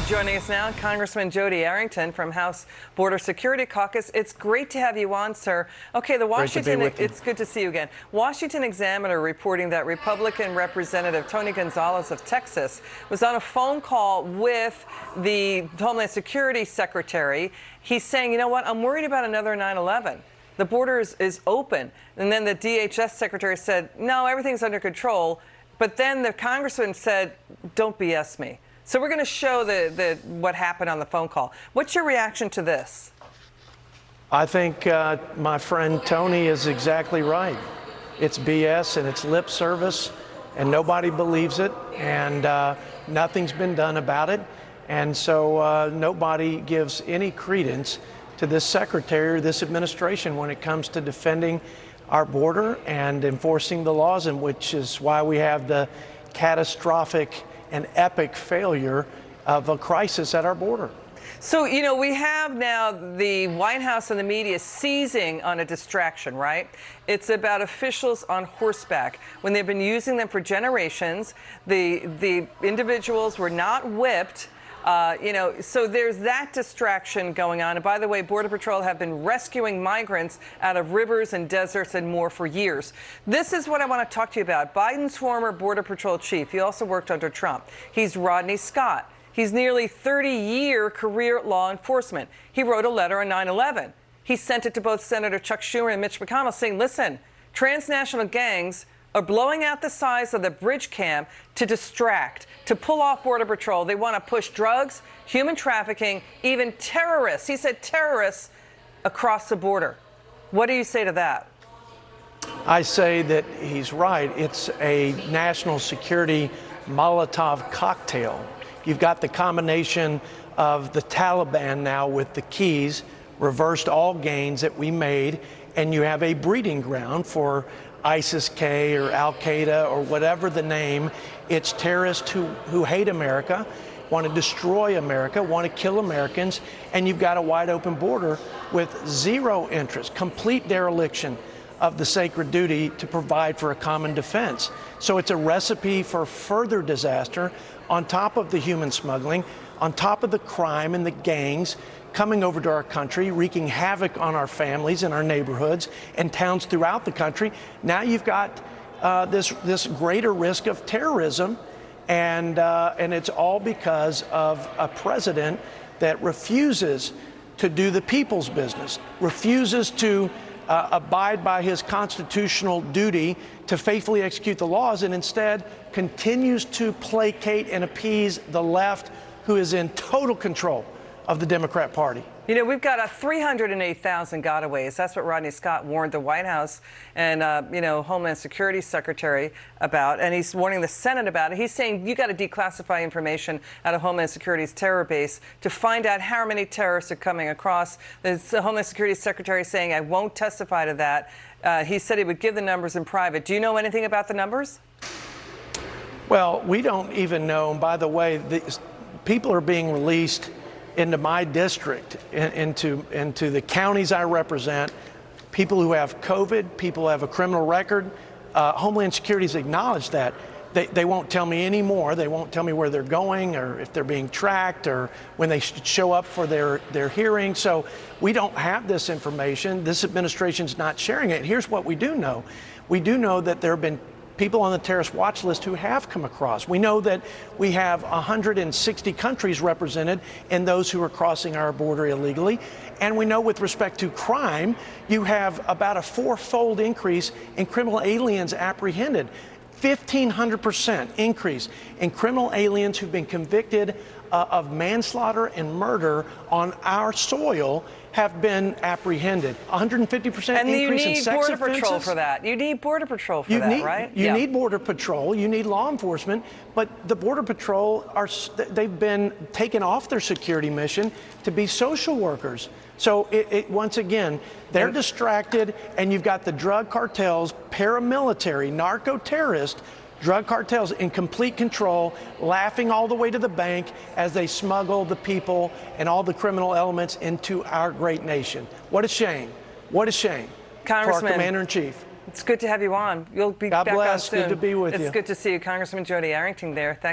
Joining us now, Congressman Jodey Arrington from House Border Security Caucus. It's great to have you on, sir. Okay, the Washington, it's good to see you again. Washington Examiner reporting that Republican Representative Tony Gonzalez of Texas was on a phone call with the Homeland Security Secretary. He's saying, you know what, I'm worried about another 9/11. The border is open. And then the DHS Secretary said, no, everything's under control. But then the congressman said, don't BS me. So we're going to show what happened on the phone call. What's your reaction to this? I think my friend Tony is exactly right. It's BS and it's lip service, and nobody believes it, and nothing's been done about it. And so nobody gives any credence to this secretary or this administration when it comes to defending our border and enforcing the laws, and which is why we have the catastrophic and epic failure of a crisis at our border. So, you know, we have now the White House and the media seizing on a distraction, right? It's about officials on horseback. When they've been using them for generations, the individuals were not whipped. You know, so there's that distraction going on. And by the way, Border Patrol have been rescuing migrants out of rivers and deserts and more for years. This is what I want to talk to you about. Biden's former Border Patrol chief, he also worked under Trump. He's Rodney Scott. He's nearly 30-year career law enforcement. He wrote a letter on 9/11. He sent it to both Senator Chuck Schumer and Mitch McConnell saying, listen, transnational gangs are blowing out the size of the bridge camp to distract, to pull off Border Patrol. They want to push drugs, human trafficking, even terrorists. He said terrorists across the border. What do you say to that? I say that he's right. It's a national security Molotov cocktail. You've got the combination of the Taliban now with the keys, reversed all gains that we made, and you have a breeding ground for ISIS-K or Al-Qaeda or whatever the name. It's terrorists who hate America, want to destroy America, want to kill Americans, and you've got a wide open border with zero interest, complete dereliction of the sacred duty to provide for a common defense. So it's a recipe for further disaster on top of the human smuggling, on top of the crime and the gangs coming over to our country, wreaking havoc on our families and our neighborhoods and towns throughout the country. Now you've got this greater risk of terrorism, and it's all because of a president that refuses to do the people's business, refuses to abide by his constitutional duty to faithfully execute the laws, and instead continues to placate and appease the left, who is in total control of the Democrat Party. You know, we've got 308,000 gotaways. That's what Rodney Scott warned the White House and, you know, Homeland Security Secretary about, and he's warning the Senate about it. He's saying you got to declassify information out of Homeland Security's terror base to find out how many terrorists are coming across. The Homeland Security Secretary saying, I won't testify to that. He said he would give the numbers in private. Do you know anything about the numbers? Well, we don't even know. And by the way, people are being released into my district, into the counties I represent, people who have COVID, people who have a criminal record. Homeland Security's acknowledged that. They won't tell me anymore. They won't tell me where they're going or if they're being tracked or when they should show up for their hearing. So we don't have this information. This administration's not sharing it. Here's what we do know. We do know that there have been people on the terrorist watch list who have come across. We know that we have 160 countries represented in those who are crossing our border illegally. And we know with respect to crime, you have about a 4-fold increase in criminal aliens apprehended. 1,500% increase in criminal aliens who've been convicted of manslaughter and murder on our soil have been apprehended. 150% increase in sex offenses. And you need Border Patrol for that. You need Border Patrol for that, right? You need Border Patrol. You need law enforcement. But the Border Patrol, they've been taken off their security mission to be social workers. So once again, they're distracted, and you've got the drug cartels, paramilitary, narco-terrorists, drug cartels in complete control, laughing all the way to the bank as they smuggle the people and all the criminal elements into our great nation. What a shame. What a shame. Congressman, for our Commander-in-Chief. It's good to have you on. You'll be God back bless. on soon. Good to be with you. It's good to see you. Congressman Jodey Arrington there. Thank